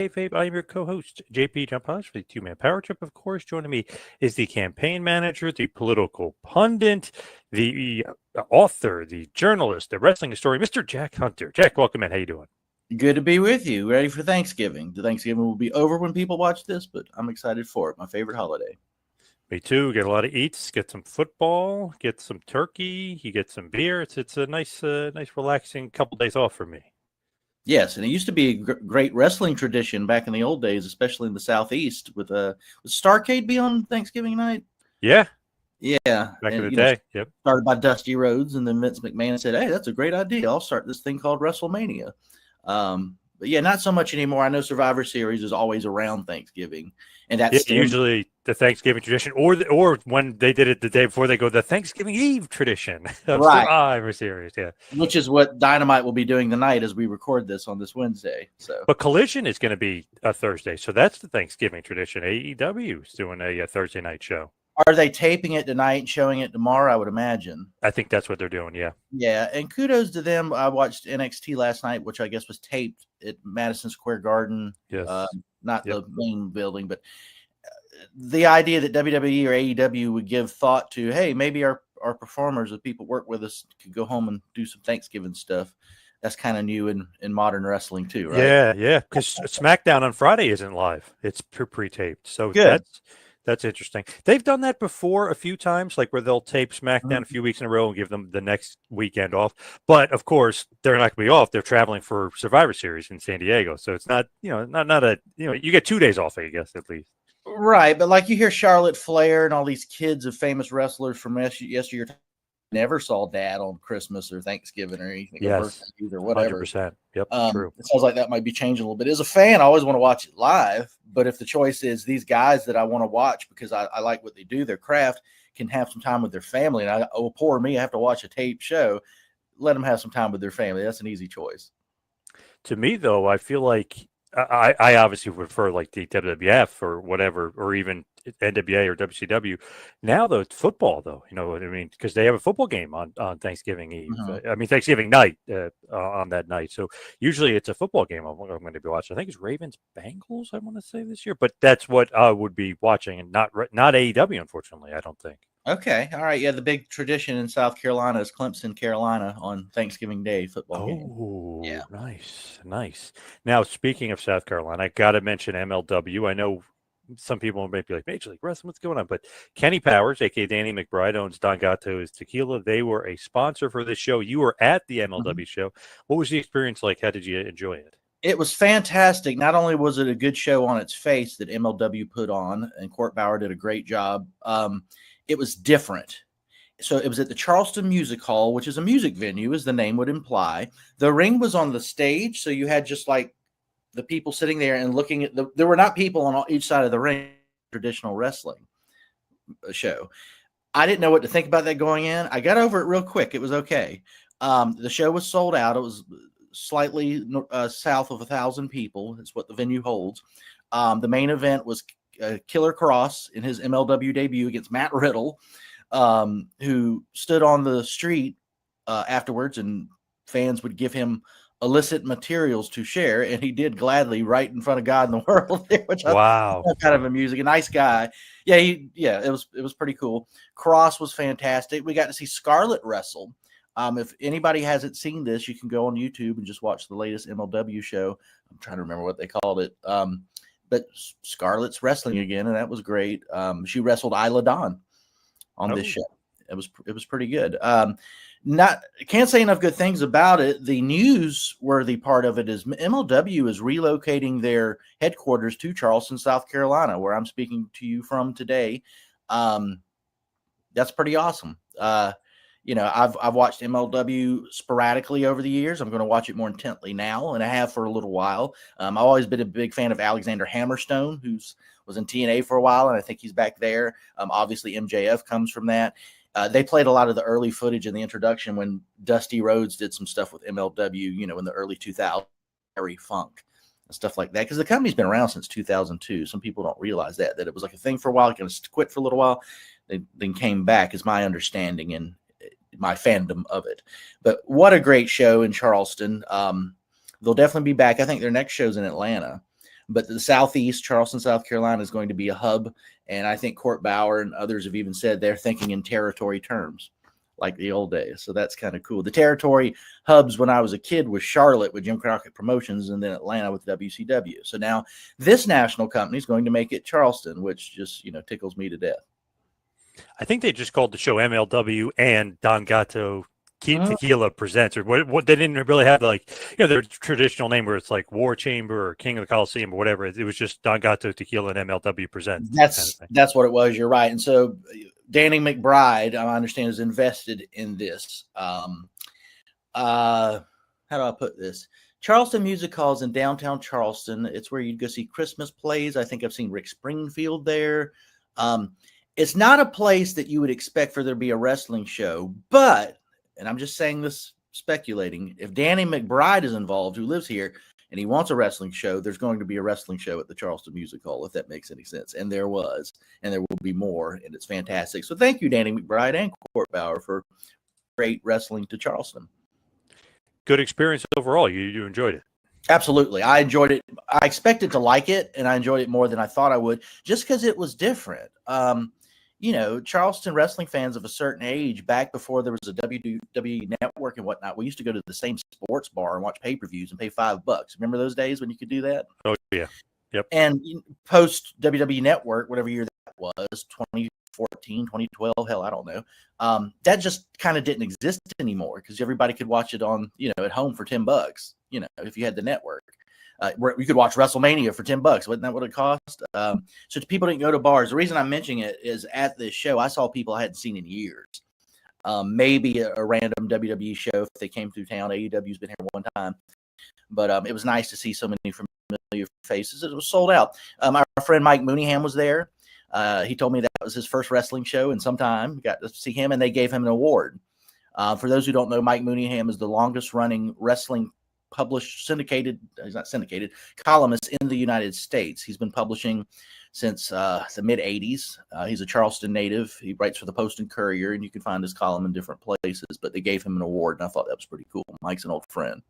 Kayfabe. I'm your co-host, JP Jumpos, for the two-man power trip. Of course, joining me is the campaign manager, the political pundit, the author, the journalist, the wrestling historian, Mr. Jack Hunter. Jack, welcome in. How you doing? Good to be with you. Ready for Thanksgiving. The Thanksgiving will be over when people watch this, but I'm excited for it. My favorite holiday. Me too. Get a lot of eats. Get some football. Get some turkey. You get some beer. It's a nice, relaxing couple days off for me. Yes, and it used to be a great wrestling tradition back in the old days, especially in the Southeast. With Starrcade be on Thanksgiving night? Yeah, Yeah, back in and the day. Yep. started by Dusty Rhodes, and then Vince McMahon said, "Hey, that's a great idea. I'll start this thing called WrestleMania." But yeah, not so much anymore. I know Survivor Series is always around Thanksgiving, and that's usually the Thanksgiving tradition, or when they did it the day before, they go the Thanksgiving Eve tradition of right. Survivor Series. Yeah, which is what Dynamite will be doing tonight as we record this on this Wednesday. So, but Collision is going to be a Thursday, so that's the Thanksgiving tradition. AEW is doing a Thursday night show. are they taping it tonight and showing it tomorrow? I would imagine. I think that's what they're doing. Yeah. Yeah, and kudos to them. I watched NXT last night, which I guess was taped at Madison Square Garden. Yes. Not the main building, but the idea that WWE or AEW would give thought to, hey, maybe our performers, the people work with us, could go home and do some Thanksgiving stuff. That's kind of new in modern wrestling too, right? Yeah. Because SmackDown on Friday isn't live; it's pre-taped. So Good. That's interesting. They've done that before a few times, like where they'll tape SmackDown a few weeks in a row and give them the next weekend off. But of course, they're not going to be off. They're traveling for Survivor Series in San Diego, so it's not you get 2 days off, I guess, at least. Right, but like you hear Charlotte Flair and all these kids of famous wrestlers from yesteryear never saw Dad on Christmas or Thanksgiving or anything, yes, or whatever. 100%. Yep, true. It sounds like that might be changing a little bit. As a fan, I always want to watch it live, but if the choice is these guys that I want to watch because I like what they do, their craft, can have some time with their family, and poor me, I have to watch a tape show. Let them have some time with their family. That's an easy choice. To me, though, I feel like I obviously prefer like the WWF or whatever, or even NWA or WCW. Now, though, it's football, though. You know what I mean? Because they have a football game on Thanksgiving Eve. Thanksgiving night on that night. So usually it's a football game I'm going to be watching. I think it's Ravens Bengals, I want to say, this year. But that's what I would be watching, and not AEW, unfortunately, I don't think. Okay. All right. Yeah. The big tradition in South Carolina is Clemson, Carolina on Thanksgiving Day football game. Oh, yeah. Nice. Now, speaking of South Carolina, I got to mention MLW. I know some people may be like, Major League Wrestling, what's going on? But Kenny Powers, a.k.a. Danny McBride, owns Don Gato's Tequila. They were a sponsor for this show. You were at the MLW show. What was the experience like? How did you enjoy it? It was fantastic. Not only was it a good show on its face that MLW put on, and Court Bauer did a great job, it was different. So it was at the Charleston Music Hall, which is a music venue, as the name would imply. The ring was on the stage, so you had just like the people sitting there and looking at there were not people on each side of the ring. Traditional wrestling show. I didn't know what to think about that going in. I got over it real quick. It was okay. The show was sold out. It was slightly south of 1,000 people. Is what the venue holds. The main event was Killer Cross in his MLW debut against Matt Riddle, who stood on the street afterwards, and fans would give him illicit materials to share, and he did gladly right in front of God in the world there, which wow, I found kind of amusing. A nice guy. It was pretty cool. Cross was fantastic. We got to see Scarlett wrestle. If anybody hasn't seen this, you can go on YouTube and just watch the latest MLW show. I'm trying to remember what they called it. But Scarlett's wrestling again, and that was great. She wrestled Isla Dawn on this show. It was pretty good. Can't say enough good things about it. The newsworthy part of it is MLW is relocating their headquarters to Charleston, South Carolina, where I'm speaking to you from today. That's pretty awesome. I've watched MLW sporadically over the years. I'm going to watch it more intently now, and I have for a little while. I've always been a big fan of Alexander Hammerstone, who was in TNA for a while, and I think he's back there. Obviously, MJF comes from that. They played a lot of the early footage in the introduction when Dusty Rhodes did some stuff with MLW, in the early 2000s, Harry Funk and stuff like that. Because the company's been around since 2002. Some people don't realize that it was like a thing for a while. It kind of quit for a little while. They then came back, is my understanding and my fandom of it. But what a great show in Charleston. They'll definitely be back. I think their next show's in Atlanta. But the Southeast, Charleston, South Carolina, is going to be a hub. And I think Court Bauer and others have even said they're thinking in territory terms, like the old days. So that's kind of cool. The territory hubs when I was a kid was Charlotte with Jim Crockett Promotions, and then Atlanta with WCW. So now this national company is going to make it Charleston, which just, tickles me to death. I think they just called the show MLW and Don Gato Tequila Presents, or what they didn't really have their traditional name where it's like War Chamber or King of the Coliseum or whatever. It was just Don Gato Tequila and MLW Presents. That's what it was. You're right. And so Danny McBride, I understand, is invested in this. How do I put this? Charleston Music Halls in downtown Charleston. It's where you'd go see Christmas plays. I think I've seen Rick Springfield there. It's not a place that you would expect for there to be a wrestling show, but, and I'm just saying this speculating, if Danny McBride is involved, who lives here, and he wants a wrestling show, there's going to be a wrestling show at the Charleston Music Hall, if that makes any sense. And there was, and there will be more, and it's fantastic. So thank you, Danny McBride and Court Bauer, for great wrestling to Charleston. Good experience overall. You enjoyed it. Absolutely. I enjoyed it. I expected to like it, and I enjoyed it more than I thought I would, just because it was different. Charleston wrestling fans of a certain age, back before there was a WWE network and whatnot, we used to go to the same sports bar and watch pay-per-views and pay $5. Remember those days when you could do that? Oh, yeah. Yep. And post WWE network, whatever year that was, 2014, 2012, hell, I don't know. That just kind of didn't exist anymore because everybody could watch it on, at home for $10, if you had the network. You could watch WrestleMania for $10. Wasn't that what it cost? So people didn't go to bars. The reason I'm mentioning it is at this show, I saw people I hadn't seen in years. Maybe a random WWE show if they came through town. AEW's been here one time. But it was nice to see so many familiar faces. It was sold out. Our friend Mike Mooneyham was there. He told me that was his first wrestling show in some time. We got to see him, and they gave him an award. For those who don't know, Mike Mooneyham is the longest-running wrestling columnist in the United States. He's been publishing since the mid-'80s. He's a Charleston native. He writes for the Post and Courier, and you can find his column in different places, but they gave him an award, and I thought that was pretty cool. Mike's an old friend.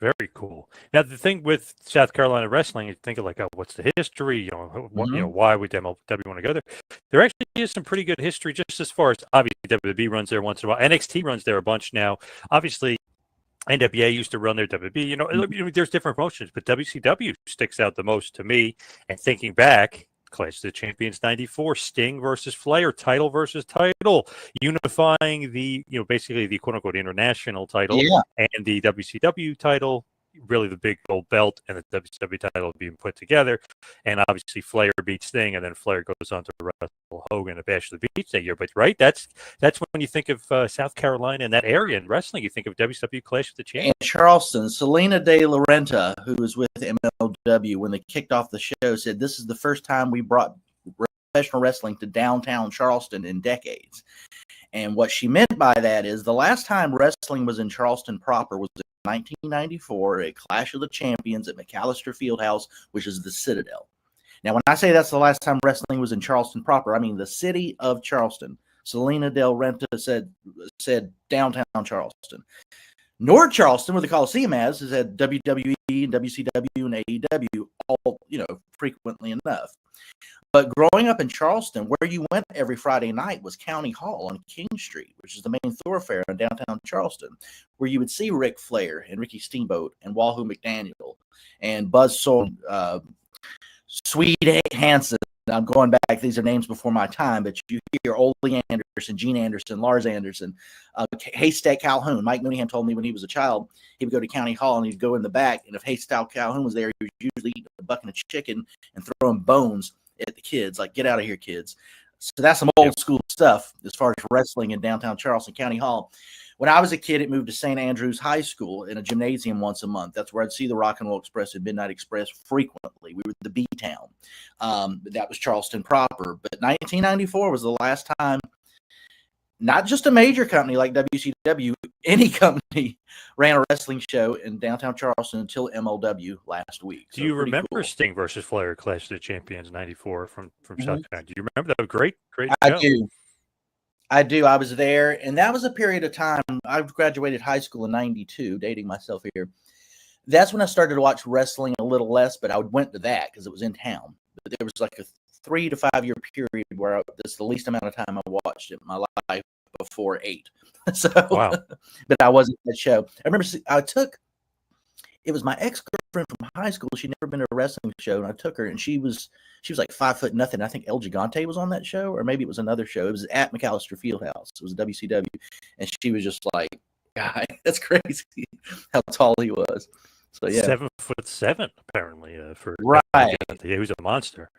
Very cool. Now, the thing with South Carolina wrestling, you think of what's the history? Why would MLW want to go there? There actually is some pretty good history, just as far as obviously WWE runs there once in a while. NXT runs there a bunch now. Obviously, NWA used to run their WWE. There's different promotions, but WCW sticks out the most to me. And thinking back, Clash of the Champions '94, Sting versus Flair, title versus title, unifying the basically the quote unquote international title and the WCW title. Really, the big gold belt and the WCW title being put together, and obviously Flair beats Sting, and then Flair goes on to wrestle Hogan at Bash of the Beach that year. But right, that's when you think of South Carolina and that area in wrestling, you think of WCW Clash of the Champions. And Charleston, Selena De La Renta, who was with MLW when they kicked off the show, said this is the first time we brought professional wrestling to downtown Charleston in decades. And what she meant by that is the last time wrestling was in Charleston proper was 1994 at Clash of the Champions at McAllister Fieldhouse, which is the Citadel. Now, when I say that's the last time wrestling was in Charleston proper, I mean the city of Charleston. Selena Del Renta said downtown Charleston. North Charleston, where the Coliseum is had WWE and WCW and AEW all, frequently enough. But growing up in Charleston, where you went every Friday night was County Hall on King Street, which is the main thoroughfare in downtown Charleston, where you would see Ric Flair and Ricky Steamboat and Wahoo McDaniel and Buzzsaw, Swede Hansen. I'm going back. These are names before my time, but you hear Ole Anderson, Gene Anderson, Lars Anderson, Haystack Calhoun. Mike Mooneyham told me when he was a child, he would go to County Hall and he'd go in the back, and if Haystack Calhoun was there, he was usually eating a bucket of chicken and throwing bones at the kids, like, get out of here, kids. So that's some old school stuff as far as wrestling in downtown Charleston, County Hall. When I was a kid, it moved to St. Andrews High School in a gymnasium once a month. That's where I'd see the Rock and Roll Express and Midnight Express frequently. We were the B-town. That was Charleston proper. But 1994 was the last time, not just a major company like WCW, any company ran a wrestling show in downtown Charleston until MLW last week. Do you remember Sting versus Flair Clash of the Champions '94 from South Carolina? Do you remember that? Great show. I do. I was there, and that was a period of time. I graduated high school in '92, dating myself here. That's when I started to watch wrestling a little less, but I went to that because it was in town. But there was like a 3 to 5 year period where that's the least amount of time I watched it in my life before 8. So, Wow. but I wasn't at that show. I remember it was my ex-girlfriend from high school. She'd never been to a wrestling show, and I took her, and she was like 5 foot nothing. I think El Gigante was on that show, or maybe it was another show. It was at McAllister Fieldhouse. It was WCW, and she was just like, "God, that's crazy how tall he was." So yeah, 7'7" apparently for right. he was a monster.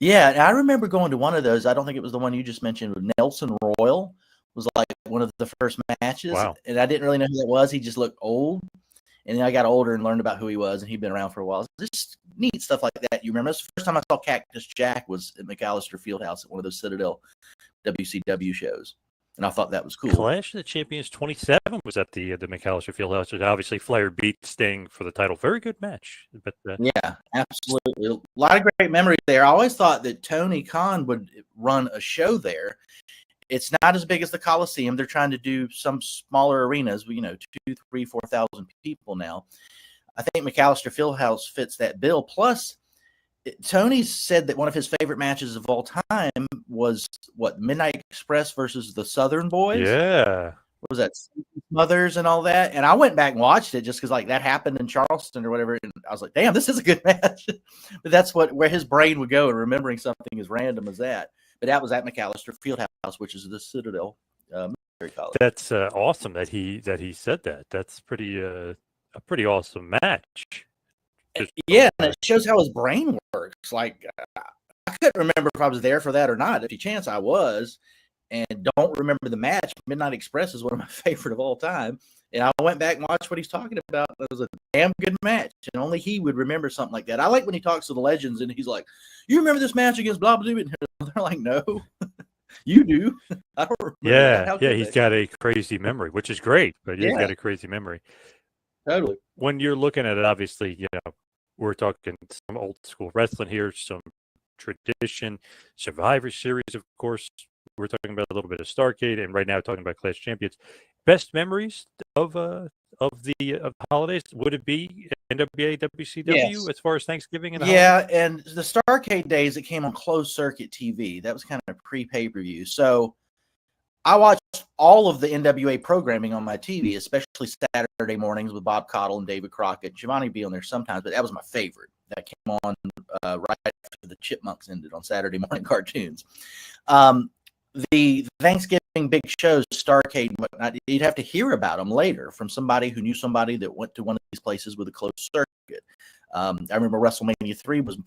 Yeah, and I remember going to one of those. I don't think it was the one you just mentioned. With Nelson Royal was like one of the first matches, Wow. and I didn't really know who that was. He just looked old. And then I got older and learned about who he was, and he'd been around for a while. Just neat stuff like that. You remember? That's the first time I saw Cactus Jack was at McAllister Fieldhouse at one of those Citadel WCW shows, and I thought that was cool. Clash of the Champions 27 was at the McAllister Fieldhouse. And obviously, Flair beat Sting for the title. Very good match. But yeah, absolutely. A lot of great memories there. I always thought that Tony Khan would run a show there. It's not as big as the Coliseum. They're trying to do some smaller arenas, 2, 3, 4,000 people now. I think McAllister Fieldhouse fits that bill. Plus, Tony said that one of his favorite matches of all time was Midnight Express versus the Southern Boys. Yeah. What was that? Mothers and all that. And I went back and watched it just because like that happened in Charleston or whatever. And I was like, damn, this is a good match. But that's where his brain would go, and remembering something as random as that. But that was at McAllister Fieldhouse, which is the Citadel Military College. That's awesome that he said that. That's a pretty awesome match. Yeah, and it shows how his brain works. Like, I couldn't remember if I was there for that or not. If you chance I was, and don't remember the match. Midnight Express is one of my favorite of all time. And I went back and watched what he's talking about. It was a damn good match, and only he would remember something like that. I like when he talks to the legends, and he's like, "You remember this match against blah blah blah?" And they're like, "No, you do." I don't remember. Yeah. He's got a crazy memory, which is great. But he's got a crazy memory. Totally. When you're looking at it, obviously, we're talking some old school wrestling here, some tradition, Survivor Series, of course. We're talking about a little bit of Starrcade, and right now talking about Clash Champions. Best memories of the holidays, would it be NWA, WCW as far as Thanksgiving and holidays? And the Starrcade days, it came on closed circuit TV. That was kind of pre-pay-per-view. So I watched all of the NWA programming on my TV, especially Saturday mornings with Bob Caudle and David Crockett. Giovanni be on there sometimes, but that was my favorite. That came on right after the Chipmunks ended on Saturday morning cartoons. The Thanksgiving big shows, Starrcade and whatnot, you'd have to hear about them later from somebody who knew somebody that went to one of these places with a closed circuit. I remember WrestleMania 3 was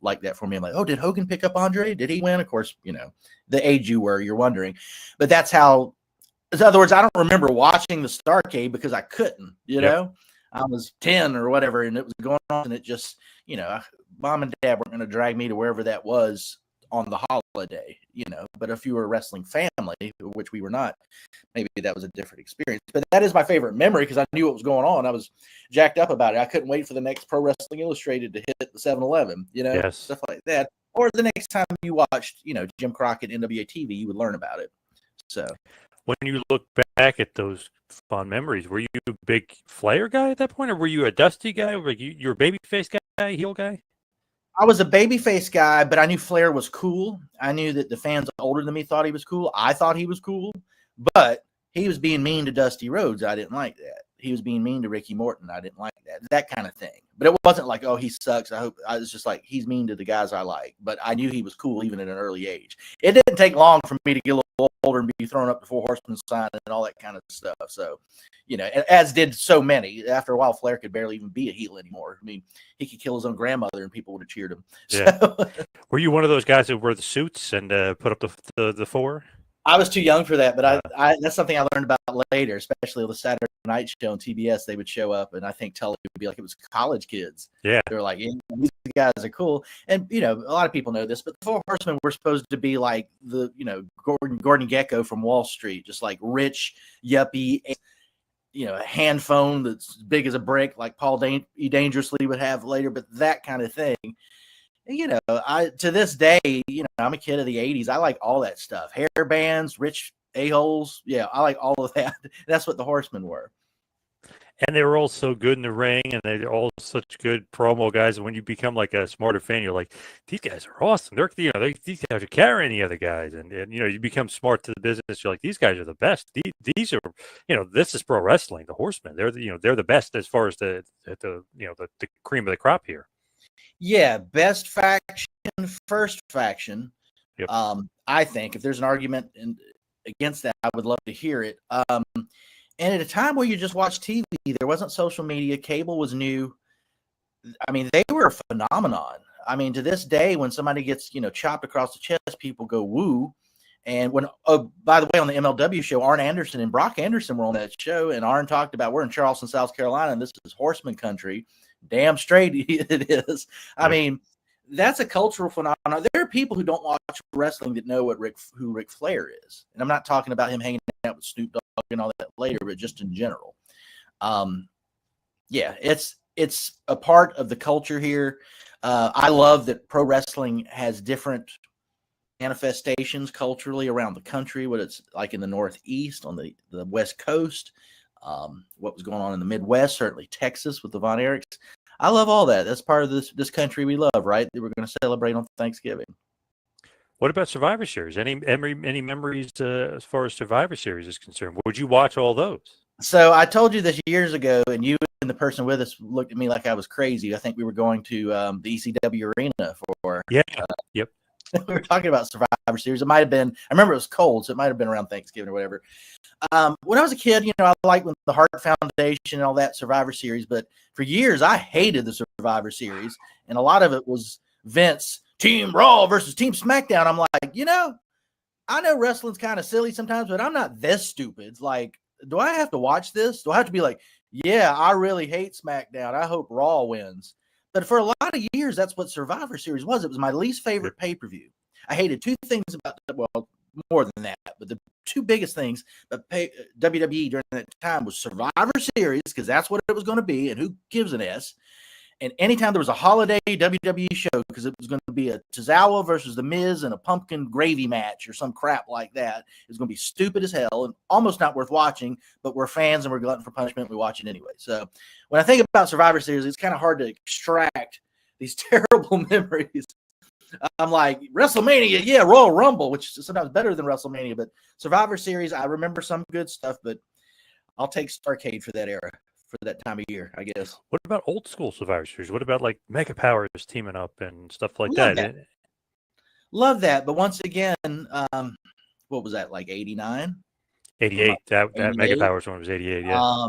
like that for me. I'm like, oh, did Hogan pick up Andre? Did he win? Of course, the age you were, you're wondering. But that's how, in other words, I don't remember watching the Starrcade because I couldn't, know? I was 10 or whatever, and it was going on, and it just, mom and dad weren't going to drag me to wherever that was on the holiday, but if you were a wrestling family, which we were not, maybe that was a different experience. But that is my favorite memory because I knew what was going on. I was jacked up about it. I couldn't wait for the next Pro Wrestling Illustrated to hit the 7-Eleven, stuff like that. Or the next time you watched, Jim Crockett NWA TV, you would learn about it. So when you look back at those fond memories, were you a big Flair guy at that point, or were you a Dusty guy? Were you a babyface guy, heel guy? I was a babyface guy, but I knew Flair was cool. I knew that the fans older than me thought he was cool. I thought he was cool, but he was being mean to Dusty Rhodes. I didn't like that. He was being mean to Ricky Morton. I didn't like that kind of thing. But it wasn't like, oh, he sucks. I was just like, he's mean to the guys I like. But I knew he was cool even at an early age. It didn't take long for me to get a little older and be thrown up the Four Horsemen sign and all that kind of stuff. So, as did so many. After a while, Flair could barely even be a heel anymore. I mean, he could kill his own grandmother and people would have cheered him. Yeah. So, were you one of those guys that wore the suits and put up the four? I was too young for that, but I that's something I learned about later, especially on the Saturday night show on TBS. They would show up, and I think Tully would be like, it was college kids. Yeah. They were like, these guys are cool. And, a lot of people know this, but the Four Horsemen were supposed to be like the, Gordon Gekko from Wall Street, just like rich, yuppie, a hand phone that's big as a brick, like Paul Dangerously would have later, but that kind of thing. To this day, I'm a kid of the 80s. I like all that stuff. Hair bands, rich a-holes. Yeah, I like all of that. That's what the Horsemen were. And they were all so good in the ring, and they're all such good promo guys. And when you become like a smarter fan, you're like, these guys are awesome. They're, these guys are carrying the other guys, and you become smart to the business. You're like, these guys are the best. These are, this is pro wrestling. The Horsemen, they're the best as far as the cream of the crop here. Yeah, best faction, first faction. Yep. I think if there's an argument against that, I would love to hear it. And at a time where you just watch TV, there wasn't social media. Cable was new. I mean, they were a phenomenon. I mean, to this day, when somebody gets, chopped across the chest, people go woo. And by the way, on the MLW show, Arn Anderson and Brock Anderson were on that show. And Arn talked about, we're in Charleston, South Carolina, and this is Horseman country. Damn straight it is. I mean, that's a cultural phenomenon. There are people who don't watch wrestling that know who Ric Flair is. And I'm not talking about him hanging out with Snoop Dogg and all that later, but just in general. Yeah, it's a part of the culture here. I love that pro wrestling has different manifestations culturally around the country, what it's like in the Northeast, on the West Coast, what was going on in the Midwest, certainly Texas with the Von Erichs. I love all that. That's part of this country we love, right? That we're going to celebrate on Thanksgiving. What about Survivor Series? Any memories as far as Survivor Series is concerned? Would you watch all those? So I told you this years ago, and you and the person with us looked at me like I was crazy. I think we were going to the ECW arena for. Yeah. Yep. We were talking about Survivor Series. It might have been, I remember it was cold, so it might have been around Thanksgiving or whatever. When I was a kid, I liked the Hart Foundation and all that Survivor Series, but for years I hated the Survivor Series, and a lot of it was Vince, Team Raw versus Team SmackDown. I'm like, I know wrestling's kind of silly sometimes, but I'm not this stupid. Like, do I have to watch this? Do I have to be like, yeah, I really hate SmackDown. I hope Raw wins. But for a lot of years, that's what Survivor Series was. It was my least favorite pay-per-view. I hated two things about it. Well, more than that. But the two biggest things about WWE during that time was Survivor Series, because that's what it was going to be, and who gives an S. And anytime there was a holiday WWE show, because it was going to be a Tozawa versus The Miz and a pumpkin gravy match or some crap like that, it was going to be stupid as hell and almost not worth watching, but we're fans and we're glutton for punishment. We watch it anyway. So when I think about Survivor Series, it's kind of hard to extract these terrible memories. I'm like, WrestleMania, yeah, Royal Rumble, which is sometimes better than WrestleMania, but Survivor Series, I remember some good stuff, but I'll take Starrcade for that era. For that time of year, I guess. What about old school Survivor Series? What about like Mega Powers teaming up and stuff like that? Love that. But once again, what was that, like 89? 88. That Mega Powers one was 88, yeah.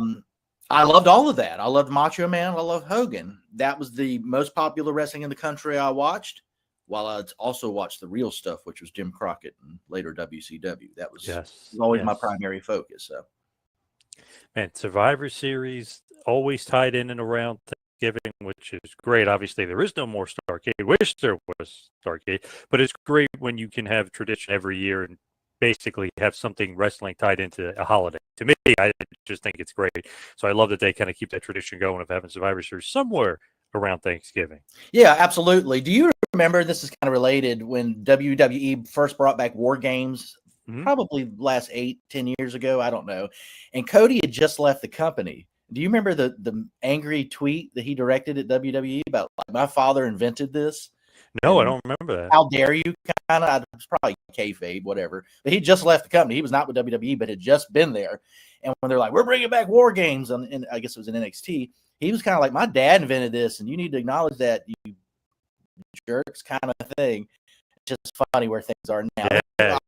I loved all of that. I loved Macho Man. I loved Hogan. That was the most popular wrestling in the country I watched, while I also watched the real stuff, which was Jim Crockett and later WCW. That was always my primary focus. So. Man, Survivor Series always tied in and around Thanksgiving, which is great. Obviously, there is no more Starrcade. Wish there was Starrcade, but it's great when you can have tradition every year and basically have something wrestling tied into a holiday. To me, I just think it's great. So I love that they kind of keep that tradition going of having Survivor Series somewhere around Thanksgiving. Yeah, absolutely. Do you remember, this is kind of related, when WWE first brought back War Games? Probably last 8-10 years ago, I don't know. And Cody had just left the company. Do you remember the angry tweet that he directed at WWE about, like, my father invented this? No, I don't remember that. How dare you? Kind of. It's probably kayfabe, whatever. But he just left the company. He was not with WWE, but had just been there. And when they're like, we're bringing back War Games, and I guess it was in NXT, he was kind of like, my dad invented this, and you need to acknowledge that, you jerks, kind of thing. It's just funny where things are now. Yeah.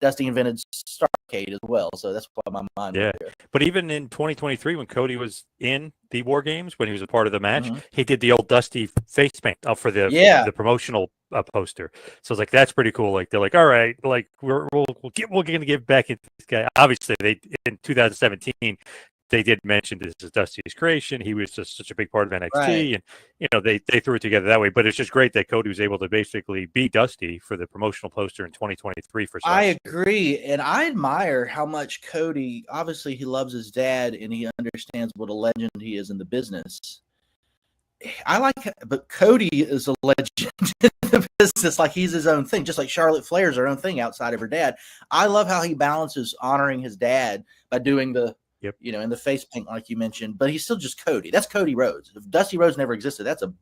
Dusty invented Starrcade as well, so that's why my mind was there. But even in 2023, when Cody was in the War Games, when he was a part of the match, he did the old Dusty face paint up for the promotional poster. So it's like, that's pretty cool. Like, they're like, all right, like we're going to give back into this guy. Obviously, they in 2017. They did mention this is Dusty's creation. He was just such a big part of NXT, and they threw it together that way. But it's just great that Cody was able to basically be Dusty for the promotional poster in 2023. I agree, and I admire how much Cody. Obviously, he loves his dad, and he understands what a legend he is in the business. But Cody is a legend in the business. Like, he's his own thing, just like Charlotte Flair's her own thing outside of her dad. I love how he balances honoring his dad by doing the Yep. In the face paint, like you mentioned, but he's still just Cody. That's Cody Rhodes. If Dusty Rhodes never existed, that's a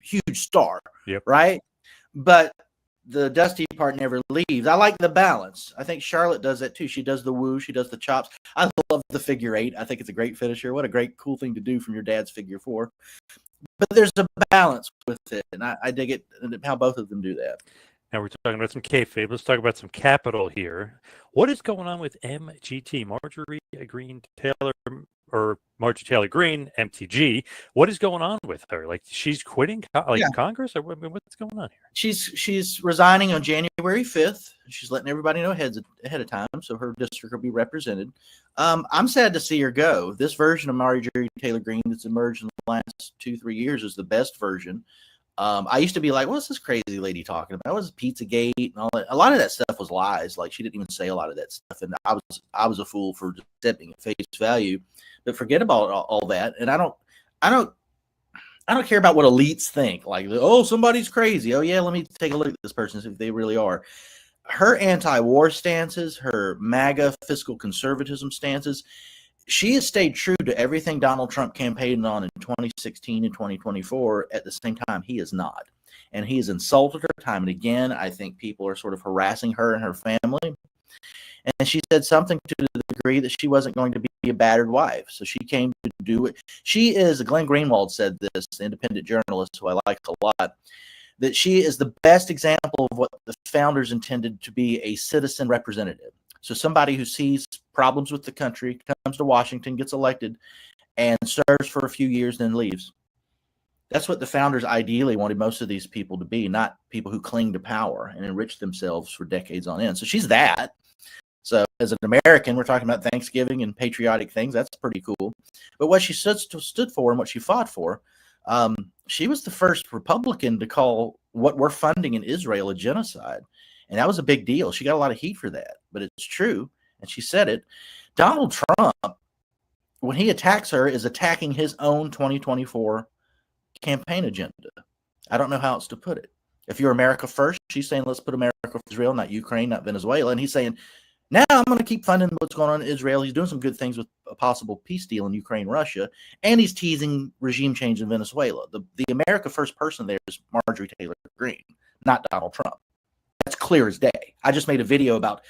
huge star, Yep. right? But the Dusty part never leaves. I like the balance. I think Charlotte does that too. She does the woo, she does the chops. I love the figure eight. I think it's a great finisher. What a great, cool thing to do from your dad's figure four. But there's a balance with it, and I dig it how both of them do that. Now we're talking about some kayfabe. Let's talk about some capital here. What is going on with MGT, Marjorie Green Taylor, or Marjorie Taylor Greene, MTG? What is going on with her? Like, she's quitting Congress, or what's going on here? She's resigning on January 5th. She's letting everybody know ahead of time, so her district will be represented. I'm sad to see her go. This version of Marjorie Taylor Greene that's emerged in the last 2-3 years is the best version. I used to be like, what's this crazy lady talking about? What's Pizzagate and all that? A lot of that stuff was lies. Like, she didn't even say a lot of that stuff, and I was a fool for accepting at face value. But forget about all that. And I don't care about what elites think. Like, oh, somebody's crazy. Oh yeah, let me take a look at this person, see if they really are. Her anti-war stances, her MAGA fiscal conservatism stances, she has stayed true to everything Donald Trump campaigned on in 2016 and 2024. At the same time, he is not. And he has insulted her time and again. I think people are sort of harassing her and her family. And she said something to the degree that she wasn't going to be a battered wife. So she came to do it. She is, Glenn Greenwald said this, the independent journalist who I like a lot, that she is the best example of what the founders intended to be a citizen representative. So somebody who sees problems with the country, comes to Washington, gets elected, and serves for a few years, then leaves. That's what the founders ideally wanted most of these people to be, not people who cling to power and enrich themselves for decades on end. So she's that. So as an American, we're talking about Thanksgiving and patriotic things. That's pretty cool. But what she stood for and what she fought for, she was the first Republican to call what we're funding in Israel a genocide. And that was a big deal. She got a lot of heat for that, but it's true. And she said it. Donald Trump, when he attacks her, is attacking his own 2024 campaign agenda. I don't know how else to put it. If you're America first, she's saying, let's put America for Israel, not Ukraine, not Venezuela. And he's saying, now I'm going to keep funding what's going on in Israel. He's doing some good things with a possible peace deal in Ukraine, Russia, and he's teasing regime change in Venezuela. The America first person there is Marjorie Taylor Greene, not Donald Trump. That's clear as day. I just made a video about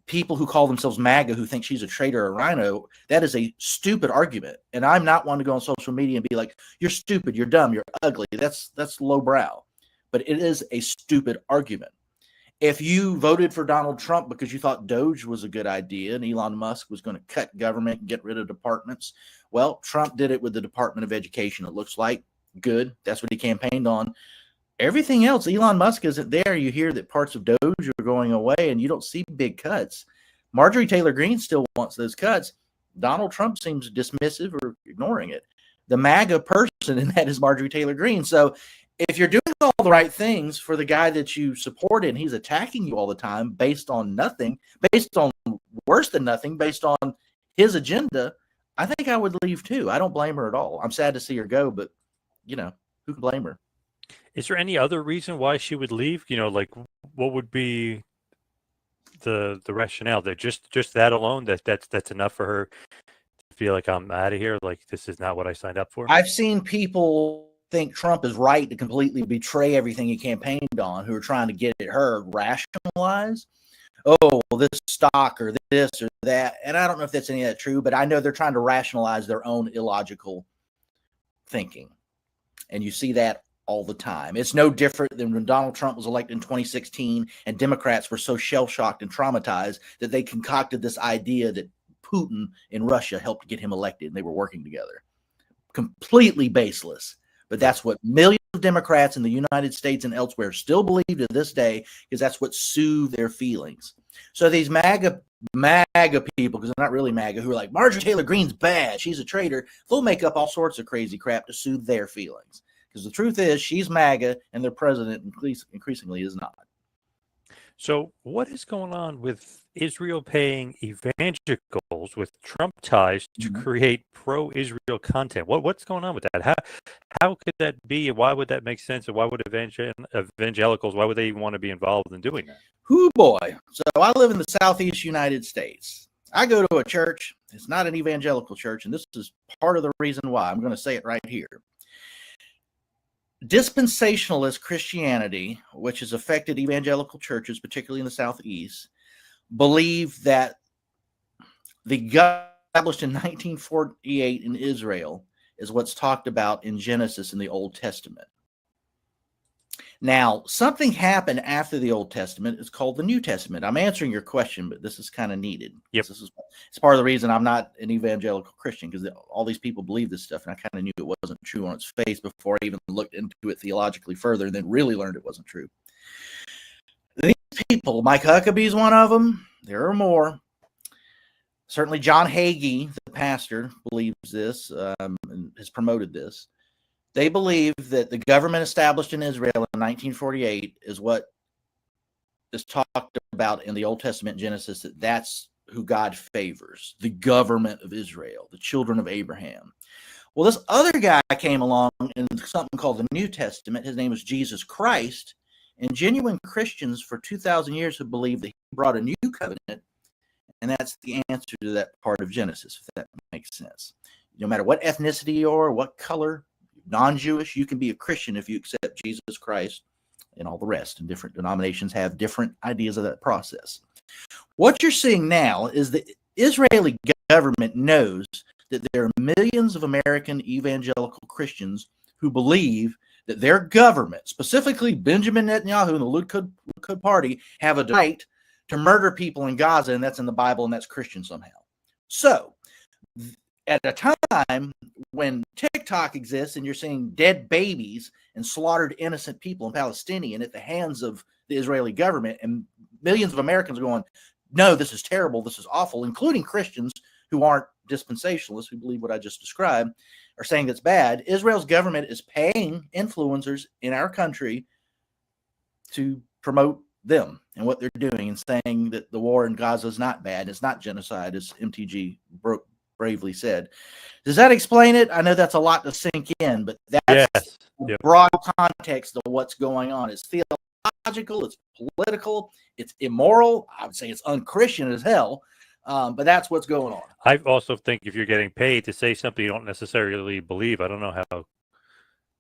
people who call themselves MAGA who think she's a traitor or a rhino. That is a stupid argument. And I'm not one to go on social media and be like, you're stupid, you're dumb, you're ugly. That's lowbrow. But it is a stupid argument. If you voted for Donald Trump because you thought Doge was a good idea and Elon Musk was going to cut government and get rid of departments, well, Trump did it with the Department of Education. It looks like good. That's what he campaigned on. Everything else, Elon Musk isn't there. You hear that parts of Doge are going away and you don't see big cuts. Marjorie Taylor Greene still wants those cuts. Donald Trump seems dismissive or ignoring it. The MAGA person in that is Marjorie Taylor Greene. So if you're doing all the right things for the guy that you supported and he's attacking you all the time based on nothing, based on worse than nothing, based on his agenda, I think I would leave too. I don't blame her at all. I'm sad to see her go, but, who can blame her? Is there any other reason why she would leave? Like, what would be the rationale there? Just that alone, that's enough for her to feel like, I'm out of here, like this is not what I signed up for? I've seen people think Trump is right to completely betray everything he campaigned on, who are trying to get at her rationalize, oh, this stock or this or that. And I don't know if that's any of that true, but I know they're trying to rationalize their own illogical thinking. And you see that all the time. It's no different than when Donald Trump was elected in 2016 and Democrats were so shell-shocked and traumatized that they concocted this idea that Putin in Russia helped get him elected and they were working together. Completely baseless. But that's what millions of Democrats in the United States and elsewhere still believe to this day, because that's what soothed their feelings. So these MAGA people, because they're not really MAGA, who are like, Marjorie Taylor Greene's bad, she's a traitor, they'll make up all sorts of crazy crap to soothe their feelings. Because the truth is, she's MAGA, and their president increasingly is not. So what is going on with Israel paying evangelicals with Trump ties to create pro-Israel content? What's going on with that? How could that be? And why would that make sense? And why would evangelicals, why would they even want to be involved in doing that? Boy. So I live in the Southeast United States. I go to a church. It's not an evangelical church, and this is part of the reason why. I'm going to say it right here. Dispensationalist Christianity, which has affected evangelical churches, particularly in the Southeast, believe that the God established in 1948 in Israel is what's talked about in Genesis in the Old Testament. Now, something happened after the Old Testament. It's called the New Testament. I'm answering your question, but this is kind of needed. Yep. It's part of the reason I'm not an evangelical Christian, because all these people believe this stuff, and I kind of knew it wasn't true on its face before I even looked into it theologically further, and then really learned it wasn't true. These people, Mike Huckabee's one of them. There are more. Certainly John Hagee, the pastor, believes this and has promoted this. They believe that the government established in Israel in 1948 is what is talked about in the Old Testament Genesis, that that's who God favors, the government of Israel, the children of Abraham. Well, this other guy came along in something called the New Testament. His name was Jesus Christ. And genuine Christians for 2,000 years have believed that he brought a new covenant, and that's the answer to that part of Genesis, if that makes sense. No matter what ethnicity you are, what color, non-Jewish, you can be a Christian if you accept Jesus Christ and all the rest. And different denominations have different ideas of that process. What you're seeing now is the Israeli government knows that there are millions of American evangelical Christians who believe that their government, specifically Benjamin Netanyahu and the Likud party, have a right to murder people in Gaza, and that's in the Bible, and that's Christian somehow. So, at a time when TikTok exists and you're seeing dead babies and slaughtered innocent people in Palestinian at the hands of the Israeli government, and millions of Americans are going, no, this is terrible, this is awful, including Christians who aren't dispensationalists, who believe what I just described, are saying that's bad. Israel's government is paying influencers in our country to promote them and what they're doing, and saying that the war in Gaza is not bad, it's not genocide, as MTG bravely said. Does that explain it? I know that's a lot to sink in, but that's the broad context of what's going on. It's theological, it's political, it's immoral. I would say it's unchristian as hell, but that's what's going on. I also think if you're getting paid to say something you don't necessarily believe, I don't know how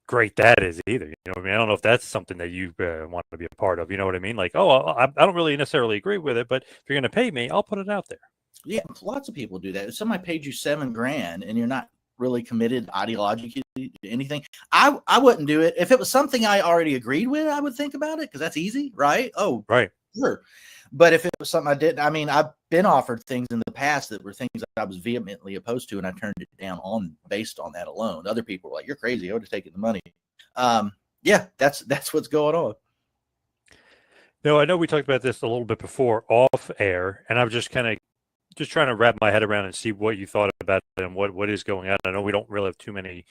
great that is either. You know what I mean? I don't know if that's something that you want to be a part of. You know what I mean? Like, I don't really necessarily agree with it, but if you're going to pay me, I'll put it out there. Yeah, lots of people do that. If somebody paid you $7,000 and you're not really committed ideologically to anything, I wouldn't do it. If it was something I already agreed with, I would think about it, because that's easy, right? Oh, right, sure. But if it was something I didn't, I mean, I've been offered things in the past that were things that I was vehemently opposed to, and I turned it down based on that alone. Other people were like, "You're crazy. I would have taken the money." Yeah, that's what's going on. No, I know we talked about this a little bit before off air, and I'm just trying to wrap my head around and see what you thought about it and what is going on. I know we don't really have too many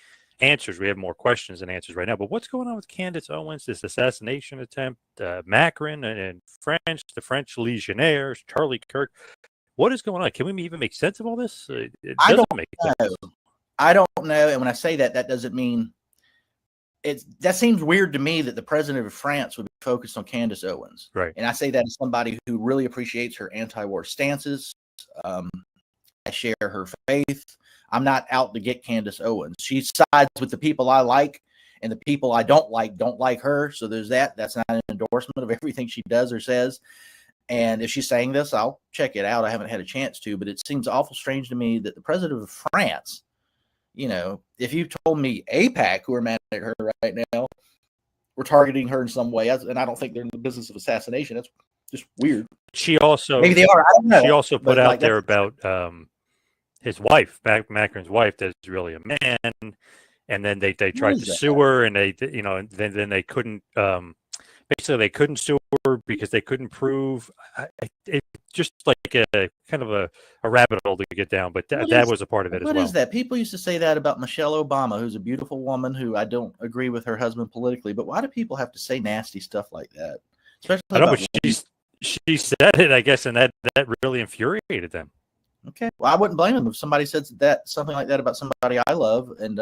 answers. We have more questions than answers right now. But what's going on with Candace Owens, this assassination attempt, Macron and the French Legionnaires, Charlie Kirk? What is going on? Can we even make sense of all this? It doesn't make sense. I don't know. And when I say that, that doesn't mean that seems weird to me that the president of France would be focused on Candace Owens. Right. And I say that as somebody who really appreciates her anti-war stances. I share her faith. I'm not out to get Candace Owens. She sides with the people I like, and the people I don't like her. So there's that. That's not an endorsement of everything she does or says. And if she's saying this, I'll check it out. I haven't had a chance to, but it seems awful strange to me that the president of France, you know, if you told me AIPAC, who are mad at her right now, we're targeting her in some way, and I don't think they're in the business of assassination. That's just weird. She also, maybe they are. I don't know. She also put out there about his wife, Macron's wife, that's really a man, and then they tried to sue her, and then they couldn't. Basically, they couldn't sue her because they couldn't prove. It just like a kind of a rabbit hole to get down, but that was a part of it as well. What is that? People used to say that about Michelle Obama, who's a beautiful woman who I don't agree with her husband politically, but why do people have to say nasty stuff like that? Especially I know, but she said it, I guess, and that really infuriated them. Okay, well, I wouldn't blame them if somebody said something like that about somebody I love, and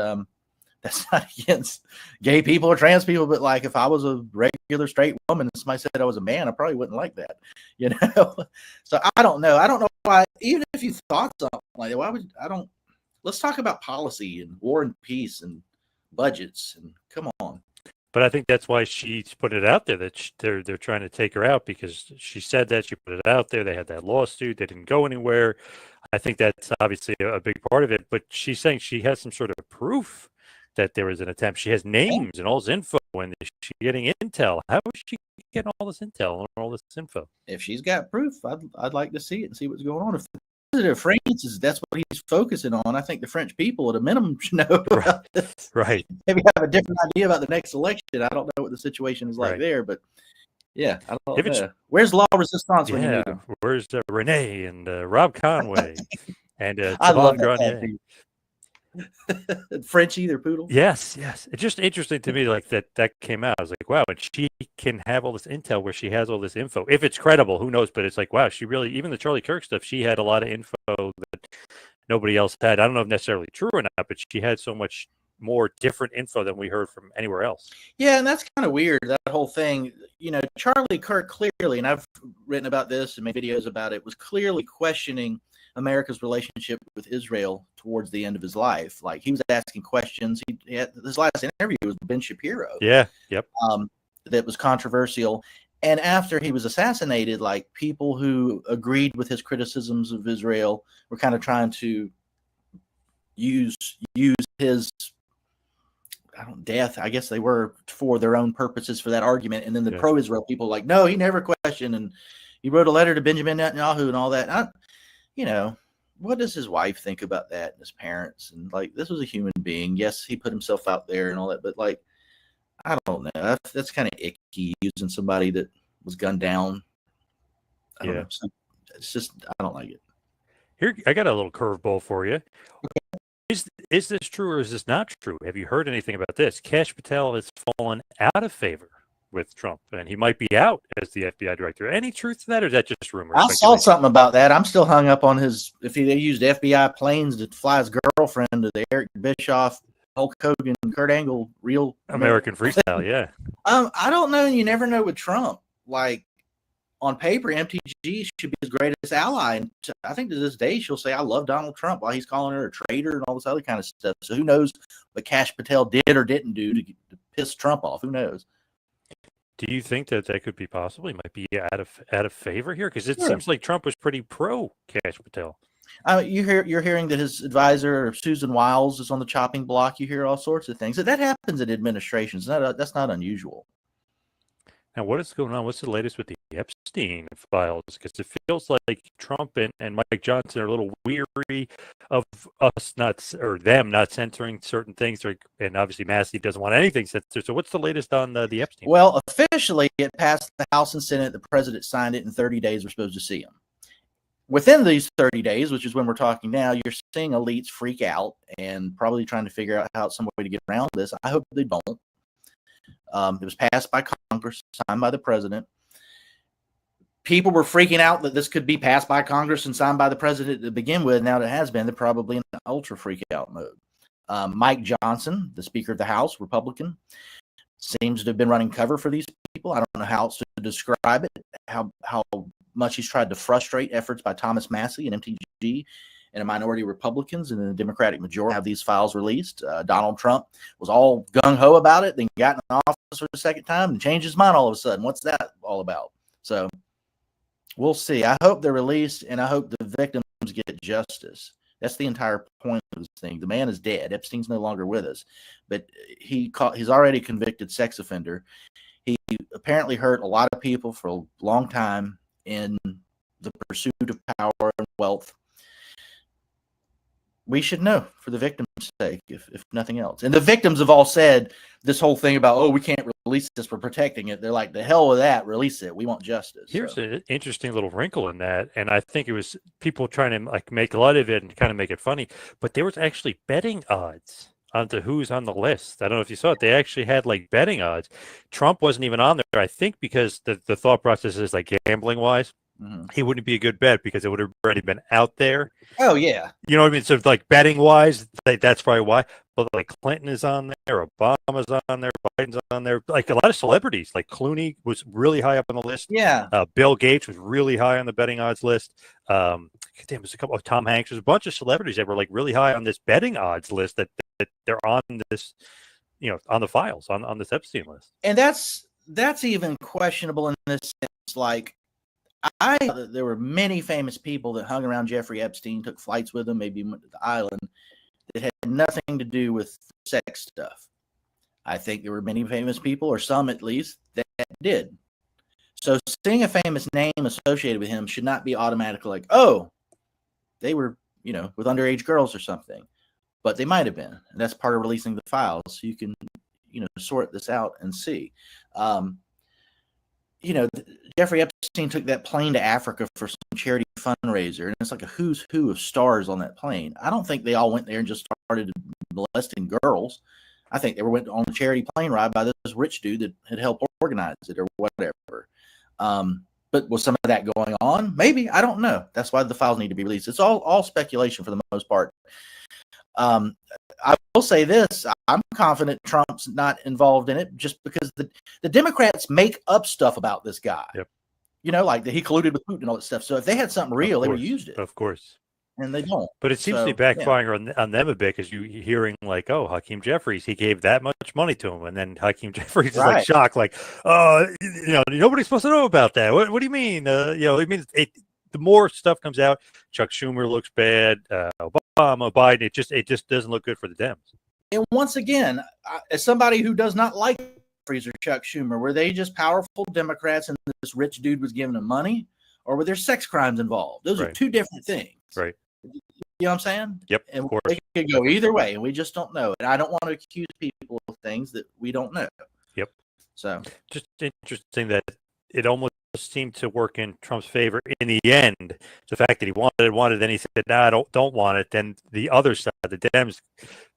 That's not against gay people or trans people, but like if I was a regular straight woman and somebody said I was a man, I probably wouldn't like that, you know? So I don't know. I don't know why, even if you thought something like that, why would I don't, let's talk about policy and war and peace and budgets and come on. But I think that's why she's put it out there that they're trying to take her out, because she said that, she put it out there. They had that lawsuit. They didn't go anywhere. I think that's obviously a big part of it. But she's saying she has some sort of proof that there was an attempt. She has names and all this info, and she's getting intel. How is she getting all this intel and all this info? If she's got proof, I'd like to see it and see what's going on. If the president of France is that's what he's focusing on, I think the French people at a minimum should know about this. Right. Maybe have a different idea about the next election. I don't know what the situation is like there, but yeah, I don't know. Where's Law Resistance when you need them? Where's Renee and Rob Conway and I love Grenier? Frenchie, their poodle. Yes. It's just interesting to me, like that came out. I was like, wow, and she can have all this intel where she has all this info. If it's credible, who knows? But it's like, wow, she really, even the Charlie Kirk stuff, she had a lot of info that nobody else had. I don't know if necessarily true or not, but she had so much more different info than we heard from anywhere else. Yeah, and that's kind of weird, that whole thing. You know, Charlie Kirk clearly, and I've written about this and made videos about it, was clearly questioning America's relationship with Israel towards the end of his life. Like, he was asking questions. He had, his last interview was Ben Shapiro. Yeah, yep. That was controversial. And after he was assassinated, like, people who agreed with his criticisms of Israel were kind of trying to use his death, I guess they were, for their own purposes for that argument. And then the pro-Israel people like, no, he never questioned, and he wrote a letter to Benjamin Netanyahu and all that. You know, what does his wife think about that, and his parents? And like, this was a human being. Yes, he put himself out there and all that, but like, I don't know. That's kind of icky, using somebody that was gunned down. I don't know. It's just, I don't like it. Here, I got a little curveball for you. Is this true or is this not true? Have you heard anything about this? Kash Patel has fallen out of favor with Trump, and he might be out as the FBI director. Any truth to that, or is that just rumor? I saw something about that. I'm still hung up on his, if they used FBI planes to fly his girlfriend to the Eric Bischoff, Hulk Hogan, Kurt Angle, real American freestyle. Yeah. I don't know. You never know with Trump. Like, on paper, MTG should be his greatest ally. And I think to this day, she'll say, I love Donald Trump, while he's calling her a traitor and all this other kind of stuff. So who knows what Kash Patel did or didn't do to piss Trump off? Who knows? Do you think that could be possible? He might be out of favor here, because it seems like Trump was pretty pro Kash Patel. You're hearing that his advisor Susan Wiles is on the chopping block. You hear all sorts of things. That happens in administrations. That's not unusual. Now, what is going on? What's the latest with the Epstein files? Because it feels like Trump and Mike Johnson are a little weary of them not censoring certain things, and obviously Massey doesn't want anything censored. So what's the latest on the Epstein? Well, officially, it passed the House and Senate. The president signed it. In 30 days, we're supposed to see him. Within these 30 days, which is when we're talking now, you're seeing elites freak out and probably trying to figure out some way to get around this. I hope they don't. It was passed by Congress, signed by the president. People were freaking out that this could be passed by Congress and signed by the president to begin with. Now that it has been, they're probably in an ultra freak out mode. Mike Johnson, the Speaker of the House, Republican, seems to have been running cover for these people. I don't know how else to describe it, how much he's tried to frustrate efforts by Thomas Massey and MTG and a minority of Republicans and the Democratic majority have these files released. Donald Trump was all gung-ho about it, then got in office for the second time and changed his mind all of a sudden. What's that all about? So we'll see. I hope they're released, and I hope the victims get justice. That's the entire point of this thing. The man is dead. Epstein's no longer with us, but he's already a convicted sex offender. He apparently hurt a lot of people for a long time in the pursuit of power and wealth. We should know, for the victims' sake, if nothing else. And the victims have all said this whole thing about, oh, we can't release this, we're protecting it. They're like, the hell with that, release it. We want justice. Here's an interesting little wrinkle in that, and I think it was people trying to like make light of it and kind of make it funny, but there was actually betting odds onto who's on the list. I don't know if you saw it. They actually had like betting odds. Trump wasn't even on there, I think, because the thought process is like gambling-wise. he wouldn't be a good bet because it would have already been out there. Oh yeah, You know what I mean? So like betting wise, that's probably why. But like Clinton is on there, Obama's on there, Biden's on there. Like a lot of celebrities, like Clooney was really high up on the list. yeah. Bill Gates was really high on the betting odds list. Damn, there's a couple of Tom Hanks. There's a bunch of celebrities that were like really high on this betting odds list that they're on this, on the files on this Epstein list. And that's even questionable in this sense. Like, there were many famous people that hung around Jeffrey Epstein, took flights with him, maybe went to the island, that had nothing to do with sex stuff. I think there were many famous people, or some at least, that did. So seeing a famous name associated with him should not be automatically like, oh, they were, with underage girls or something. But they might have been. And that's part of releasing the files. So you can, sort this out and see. Jeffrey Epstein took that plane to Africa for some charity fundraiser, and it's like a who's who of stars on that plane. I don't think they all went there and just started molesting girls. I think they went on a charity plane ride by this rich dude that had helped organize it or whatever. But was some of that going on? Maybe. I don't know. That's why the files need to be released. It's all speculation for the most part. I will say this. I'm confident Trump's not involved in it just because the Democrats make up stuff about this guy. Yep. Like that he colluded with Putin and all that stuff. So if they had something real, they would have used it. Of course. And they don't. But it seems to be backfiring on them a bit because you're hearing like, oh, Hakeem Jeffries, he gave that much money to him. And then Hakeem Jeffries is like shocked, like, nobody's supposed to know about that. What do you mean? It means the more stuff comes out, Chuck Schumer looks bad, Obama, Biden, it just doesn't look good for the Dems. And once again, as somebody who does not like Jeffries or Chuck Schumer, were they just powerful Democrats and this rich dude was giving them money? Or were there sex crimes involved? Those are two different things. Right. You know what I'm saying? Yep. And of course. They could go either way, and we just don't know. And I don't want to accuse people of things that we don't know. Yep. So just interesting that it almost seemed to work in Trump's favor in the end. The fact that he wanted, then he said, "No, I don't want it." Then the other side, the Dems,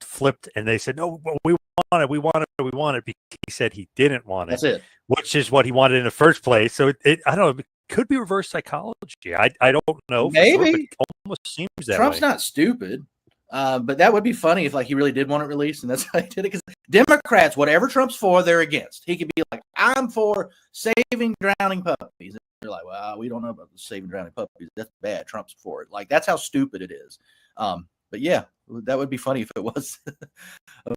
flipped and they said, "No, we want it." Because he said he didn't want it. That's it. Which is what he wanted in the first place. So I don't know. It could be reverse psychology. I don't know. Maybe. Sure, it almost seems that Trump's way. not stupid. But that would be funny if he really did want it released, and that's how he did it. Because Democrats, whatever Trump's for, they're against. He could be like, "I'm for saving drowning puppies," and they're like, "Well, we don't know about saving drowning puppies. That's bad. Trump's for it." Like that's how stupid it is. But yeah, that would be funny if it was a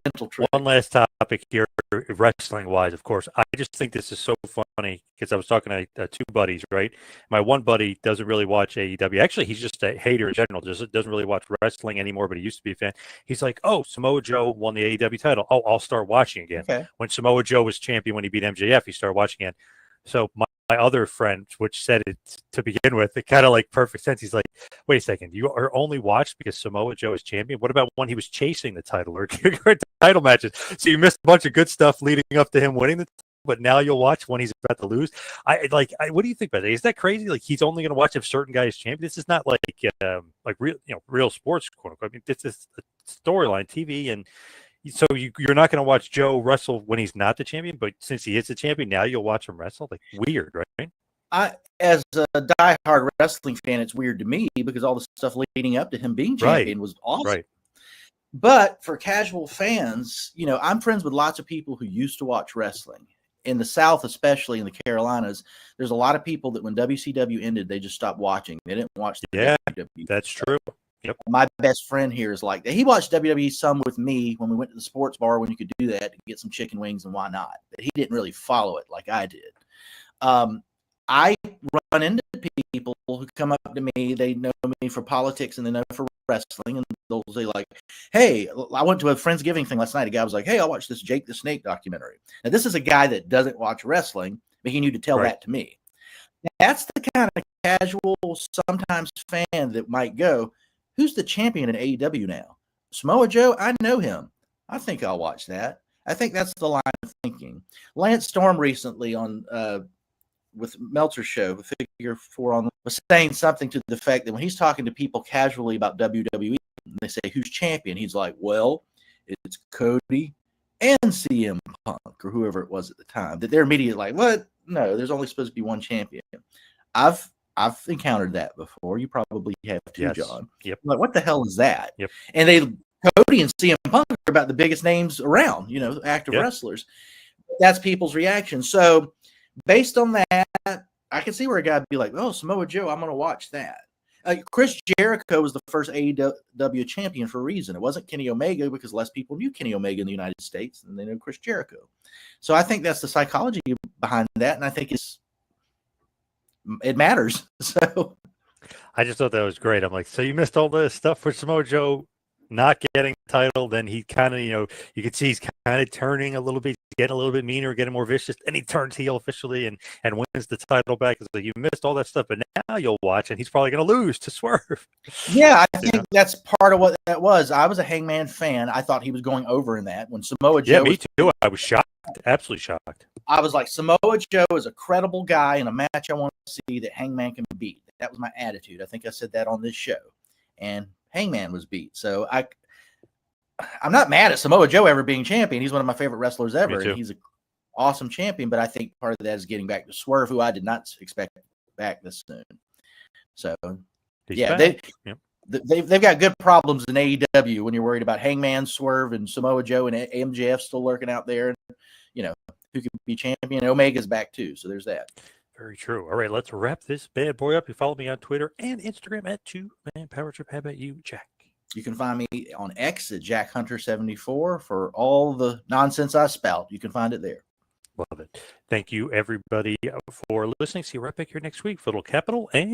mental trick. One last topic here, wrestling wise, of course. I just think this is so funny because I was talking to two buddies, right? My one buddy doesn't really watch AEW. Actually, he's just a hater in general, just doesn't really watch wrestling anymore, but he used to be a fan. He's like, "Oh, Samoa Joe won the AEW title. Oh, I'll start watching again." Okay. When Samoa Joe was champion, when he beat MJF, he started watching again. So my other friend, which said it to begin with, it kind of like perfect sense. He's like, "Wait a second, you are only watched because Samoa Joe is champion? What about when he was chasing the title or title matches? So you missed a bunch of good stuff leading up to him winning the title, but now you'll watch when he's about to lose." What do you think about that? Is that crazy? Like he's only going to watch if certain guy is champion? This is not like real sports, quote unquote. I mean, this is a storyline, TV, and so you're not going to watch Joe wrestle when he's not the champion, but since he is the champion, now you'll watch him wrestle? Like weird, right? As a diehard wrestling fan, it's weird to me because all the stuff leading up to him being champion was awesome. Right. But for casual fans, I'm friends with lots of people who used to watch wrestling. In the South, especially in the Carolinas, there's a lot of people that when WCW ended, they just stopped watching. They didn't watch the WWE. That's true. Yep. My best friend here is like that. He watched WWE some with me when we went to the sports bar when you could do that to get some chicken wings and why not. But he didn't really follow it like I did. I run into people who come up to me. They know me for politics and they know me for wrestling. And they'll say like, "Hey, I went to a Friendsgiving thing last night. A guy was like, 'Hey, I watched this Jake the Snake documentary.'" Now, this is a guy that doesn't watch wrestling, but he knew to tell that to me. That's the kind of casual, sometimes fan that might go, "Who's the champion in AEW now? Samoa Joe? I know him. I think I'll watch that." I think that's the line of thinking. Lance Storm recently on with Meltzer's show, Figure 4 on, was saying something to the effect that when he's talking to people casually about WWE, and they say, "Who's champion?" He's like, "Well, it's Cody and CM Punk," or whoever it was at the time. That they're immediately like, "What? No, there's only supposed to be one champion." I've I've encountered that before. You probably have too, Yes. John. Yep. Like, what the hell is that? Yep. And Cody and CM Punk are about the biggest names around, active wrestlers. That's people's reaction. So based on that, I can see where a guy would be like, oh, Samoa Joe, I'm going to watch that. Chris Jericho was the first AEW champion for a reason. It wasn't Kenny Omega because less people knew Kenny Omega in the United States than they knew Chris Jericho. So I think that's the psychology behind that, and I think it matters. So I just thought that was great. I'm like, so you missed all this stuff for Samoa Joe not getting the title. Then he kind of, you could see he's kind of turning a little bit, getting a little bit meaner, getting more vicious. And he turns heel officially and wins the title back. It's like, you missed all that stuff, but now you'll watch, and he's probably going to lose to Swerve. Yeah, I think that's part of what that was. I was a Hangman fan. I thought he was going over in that when Samoa Joe. Yeah, me too. I was shocked, absolutely shocked. I was like, Samoa Joe is a credible guy in a match I want to see that Hangman can beat. That was my attitude. I think I said that on this show, and Hangman was beat. So I'm not mad at Samoa Joe ever being champion. He's one of my favorite wrestlers ever, and he's an awesome champion. But I think part of that is getting back to Swerve, who I did not expect back this soon. So they've got good problems in AEW when you're worried about Hangman, Swerve, and Samoa Joe, and MJF still lurking out there. Who could be champion? Omega's back too. So there's that. Very true. All right, let's wrap this bad boy up. You follow me on Twitter and Instagram at 2ManPowerTrip. How about you, Jack? You can find me on X at JackHunter74 for all the nonsense I spout. You can find it there. Love it. Thank you, everybody, for listening. See you right back here next week for Little Capital and